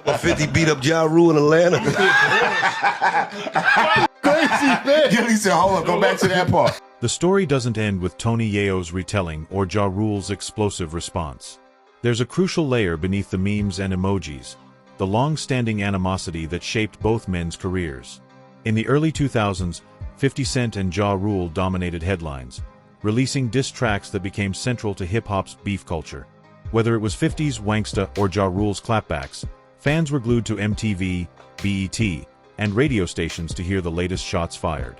50 beat up Ja Rule in Atlanta. Crazy, man. Gilly said, hold on, go back to that part. The story doesn't end with Tony Yayo's retelling or Ja Rule's explosive response. There's a crucial layer beneath the memes and emojis, the long-standing animosity that shaped both men's careers. In the early 2000s, 50 Cent and Ja Rule dominated headlines, releasing diss tracks that became central to hip-hop's beef culture. Whether it was 50's Wanksta or Ja Rule's clapbacks, fans were glued to MTV, BET, and radio stations to hear the latest shots fired.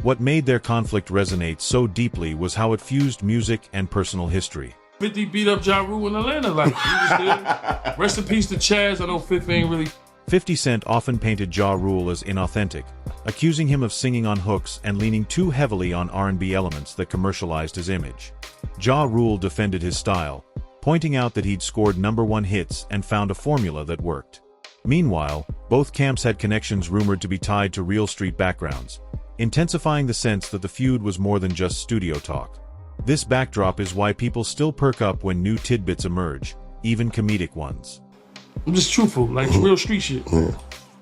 What made their conflict resonate so deeply was how it fused music and personal history. 50 beat up Ja Rule in Atlanta, like, he was there. Rest in peace to Chaz. I know 50 ain't really... 50 Cent often painted Ja Rule as inauthentic, accusing him of singing on hooks and leaning too heavily on R&B elements that commercialized his image. Ja Rule defended his style, pointing out that he'd scored #1 hits and found a formula that worked. Meanwhile, both camps had connections rumored to be tied to real street backgrounds, intensifying the sense that the feud was more than just studio talk. This backdrop is why people still perk up when new tidbits emerge, even comedic ones. I'm just truthful, like real street shit.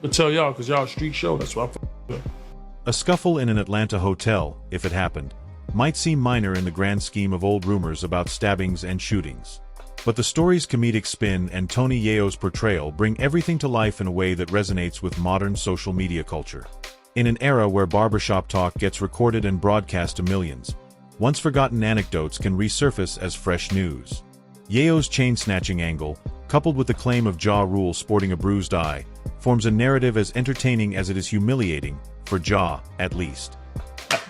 But tell y'all, cause y'all a street show, that's why I f***ed up. A scuffle in an Atlanta hotel, if it happened, might seem minor in the grand scheme of old rumors about stabbings and shootings. But the story's comedic spin and Tony Yayo's portrayal bring everything to life in a way that resonates with modern social media culture. In an era where barbershop talk gets recorded and broadcast to millions, once-forgotten anecdotes can resurface as fresh news. Yayo's chain-snatching angle, coupled with the claim of Ja Rule sporting a bruised eye, forms a narrative as entertaining as it is humiliating, for Ja, at least.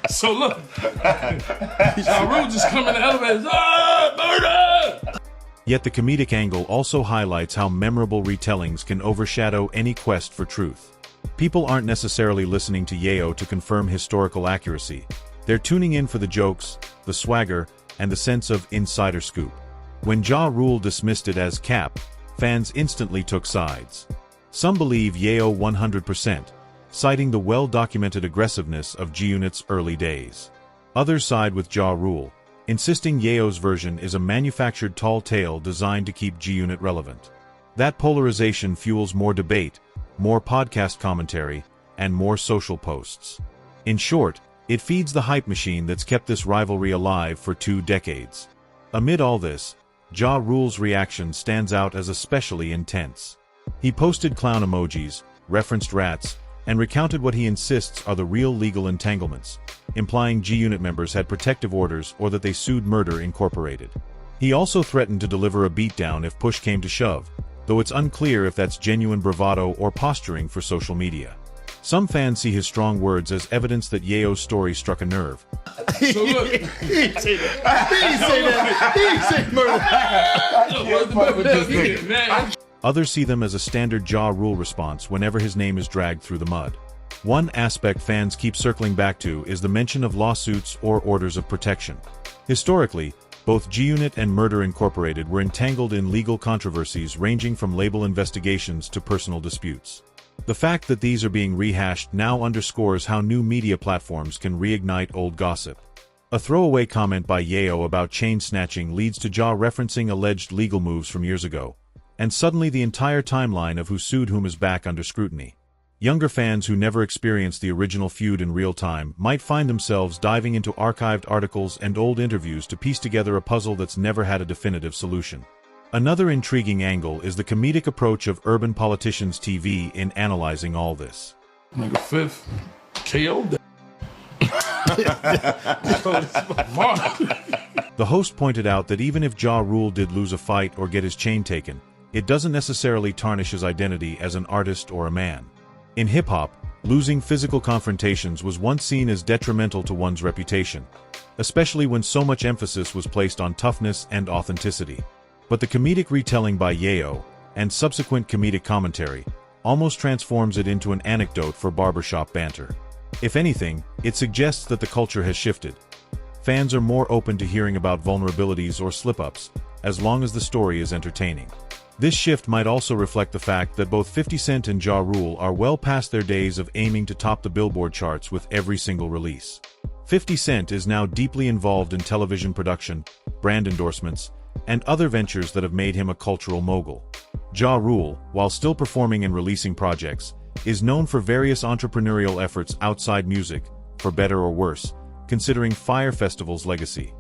So look, Ja Rule just come in the elevator, murder! Yet the comedic angle also highlights how memorable retellings can overshadow any quest for truth. People aren't necessarily listening to Yayo to confirm historical accuracy. They're tuning in for the jokes, the swagger, and the sense of insider scoop. When Ja Rule dismissed it as cap, fans instantly took sides. Some believe Yayo 100%, citing the well-documented aggressiveness of G-Unit's early days. Others side with Ja Rule, insisting Yayo's version is a manufactured tall tale designed to keep G-Unit relevant. That polarization fuels more debate, more podcast commentary, and more social posts. In short, it feeds the hype machine that's kept this rivalry alive for 2 decades. Amid all this, Ja Rule's reaction stands out as especially intense. He posted clown emojis, referenced rats, and recounted what he insists are the real legal entanglements, implying G-Unit members had protective orders or that they sued Murder Incorporated. He also threatened to deliver a beatdown if push came to shove, though it's unclear if that's genuine bravado or posturing for social media. Some fans see his strong words as evidence that Yayo's story struck a nerve. So look, He didn't say that. He didn't say that. He didn't say murder. Others see them as a standard Ja Rule response whenever his name is dragged through the mud. One aspect fans keep circling back to is the mention of lawsuits or orders of protection. Historically, both G-Unit and Murder Incorporated were entangled in legal controversies ranging from label investigations to personal disputes. The fact that these are being rehashed now underscores how new media platforms can reignite old gossip. A throwaway comment by Yayo about chain snatching leads to Ja referencing alleged legal moves from years ago, and suddenly the entire timeline of who sued whom is back under scrutiny. Younger fans who never experienced the original feud in real time might find themselves diving into archived articles and old interviews to piece together a puzzle that's never had a definitive solution. Another intriguing angle is the comedic approach of Urban Politicians TV in analyzing all this. Nigga, fifth, KO'd The host pointed out that even if Ja Rule did lose a fight or get his chain taken, it doesn't necessarily tarnish his identity as an artist or a man. In hip-hop, losing physical confrontations was once seen as detrimental to one's reputation, especially when so much emphasis was placed on toughness and authenticity. But the comedic retelling by Yayo, and subsequent comedic commentary, almost transforms it into an anecdote for barbershop banter. If anything, it suggests that the culture has shifted. Fans are more open to hearing about vulnerabilities or slip-ups, as long as the story is entertaining. This shift might also reflect the fact that both 50 Cent and Ja Rule are well past their days of aiming to top the Billboard charts with every single release. 50 Cent is now deeply involved in television production, brand endorsements, and other ventures that have made him a cultural mogul. Ja Rule, while still performing and releasing projects, is known for various entrepreneurial efforts outside music, for better or worse, considering Fire Festival's legacy.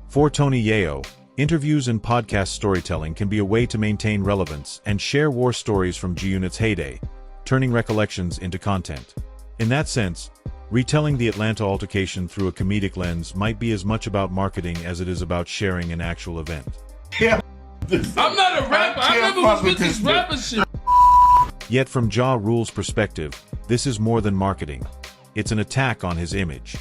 For Tony Yayo, interviews and podcast storytelling can be a way to maintain relevance and share war stories from G-Unit's heyday, turning recollections into content. In that sense, retelling the Atlanta altercation through a comedic lens might be as much about marketing as it is about sharing an actual event. Yeah. I'm not a rapper. I never was with this rapper shit. Yet from Ja Rule's perspective, this is more than marketing. It's an attack on his image.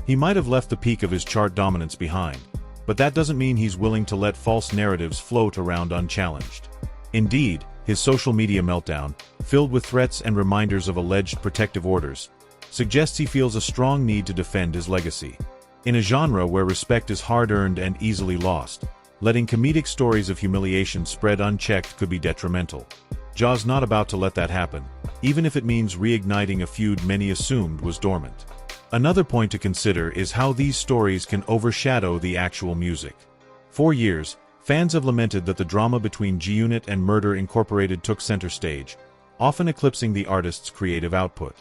He might have left the peak of his chart dominance behind, but that doesn't mean he's willing to let false narratives float around unchallenged. Indeed, his social media meltdown, filled with threats and reminders of alleged protective orders, suggests he feels a strong need to defend his legacy. In a genre where respect is hard-earned and easily lost, letting comedic stories of humiliation spread unchecked could be detrimental. Ja's not about to let that happen, even if it means reigniting a feud many assumed was dormant. Another point to consider is how these stories can overshadow the actual music. For years, fans have lamented that the drama between G-Unit and Murder Incorporated took center stage, often eclipsing the artist's creative output.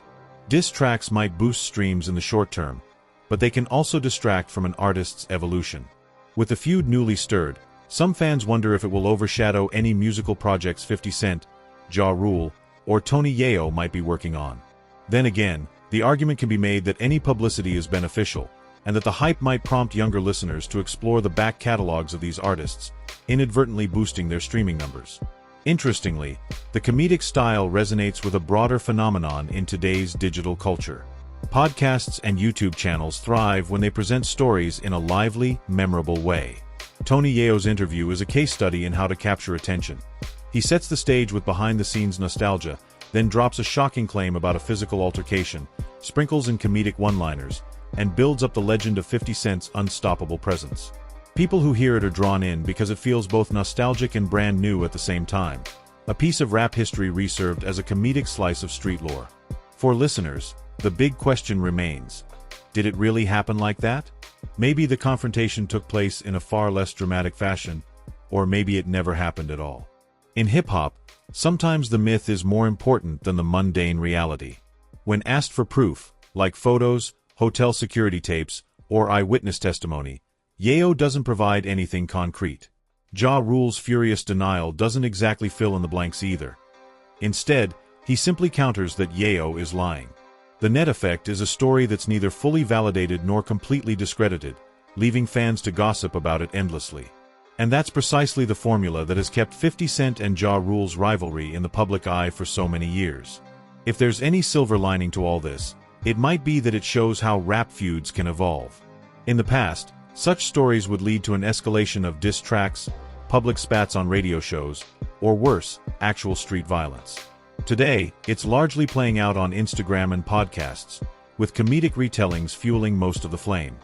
Diss tracks might boost streams in the short term, but they can also distract from an artist's evolution. With the feud newly stirred, some fans wonder if it will overshadow any musical projects 50 Cent, Ja Rule, or Tony Yayo might be working on. Then again, the argument can be made that any publicity is beneficial, and that the hype might prompt younger listeners to explore the back catalogs of these artists, inadvertently boosting their streaming numbers. Interestingly, the comedic style resonates with a broader phenomenon in today's digital culture. Podcasts and YouTube channels thrive when they present stories in a lively, memorable way. Tony Yayo's interview is a case study in how to capture attention. He sets the stage with behind-the-scenes nostalgia, then drops a shocking claim about a physical altercation, sprinkles in comedic one-liners, and builds up the legend of 50 Cent's unstoppable presence. People who hear it are drawn in because it feels both nostalgic and brand new at the same time. A piece of rap history reserved as a comedic slice of street lore. For listeners, the big question remains: did it really happen like that? Maybe the confrontation took place in a far less dramatic fashion, or maybe it never happened at all. In hip-hop, sometimes the myth is more important than the mundane reality. When asked for proof, like photos, hotel security tapes, or eyewitness testimony, Yayo doesn't provide anything concrete. Ja Rule's furious denial doesn't exactly fill in the blanks either. Instead, he simply counters that Yayo is lying. The net effect is a story that's neither fully validated nor completely discredited, leaving fans to gossip about it endlessly. And that's precisely the formula that has kept 50 Cent and Ja Rule's rivalry in the public eye for so many years. If there's any silver lining to all this, it might be that it shows how rap feuds can evolve. In the past, such stories would lead to an escalation of diss tracks, public spats on radio shows, or worse, actual street violence. Today, it's largely playing out on Instagram and podcasts, with comedic retellings fueling most of the flame.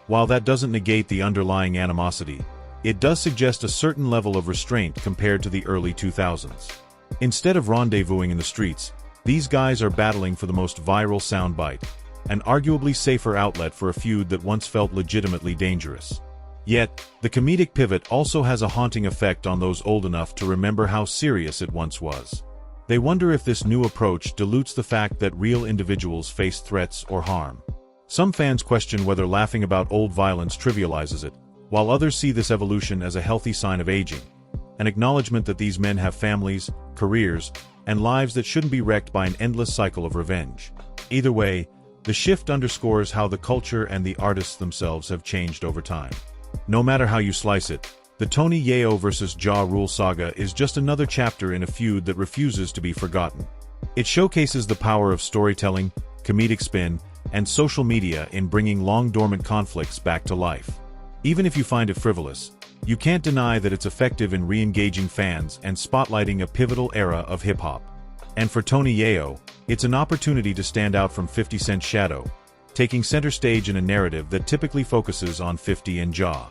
While that doesn't negate the underlying animosity, it does suggest a certain level of restraint compared to the early 2000s. Instead of rendezvousing in the streets, these guys are battling for the most viral soundbite, an arguably safer outlet for a feud that once felt legitimately dangerous. Yet, the comedic pivot also has a haunting effect on those old enough to remember how serious it once was. They wonder if this new approach dilutes the fact that real individuals face threats or harm. Some fans question whether laughing about old violence trivializes it, while others see this evolution as a healthy sign of aging, an acknowledgement that these men have families, careers, and lives that shouldn't be wrecked by an endless cycle of revenge. Either way, the shift underscores how the culture and the artists themselves have changed over time. No matter how you slice it, the Tony Yayo vs. Ja Rule saga is just another chapter in a feud that refuses to be forgotten. It showcases the power of storytelling, comedic spin, and social media in bringing long-dormant conflicts back to life. Even if you find it frivolous, you can't deny that it's effective in re-engaging fans and spotlighting a pivotal era of hip-hop. And for Tony Yayo, it's an opportunity to stand out from 50 Cent's shadow, taking center stage in a narrative that typically focuses on 50 and Ja.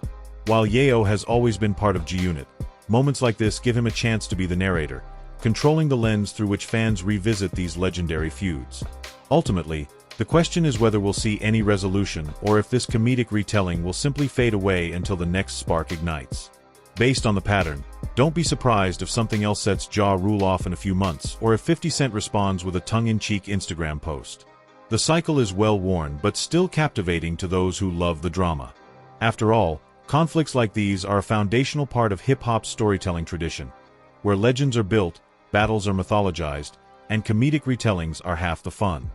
While Yayo has always been part of G-Unit, moments like this give him a chance to be the narrator, controlling the lens through which fans revisit these legendary feuds. Ultimately, the question is whether we'll see any resolution or if this comedic retelling will simply fade away until the next spark ignites. Based on the pattern, don't be surprised if something else sets Ja Rule off in a few months, or if 50 Cent responds with a tongue-in-cheek Instagram post. The cycle is well-worn but still captivating to those who love the drama. After all, conflicts like these are a foundational part of hip-hop's storytelling tradition, where legends are built, battles are mythologized, and comedic retellings are half the fun.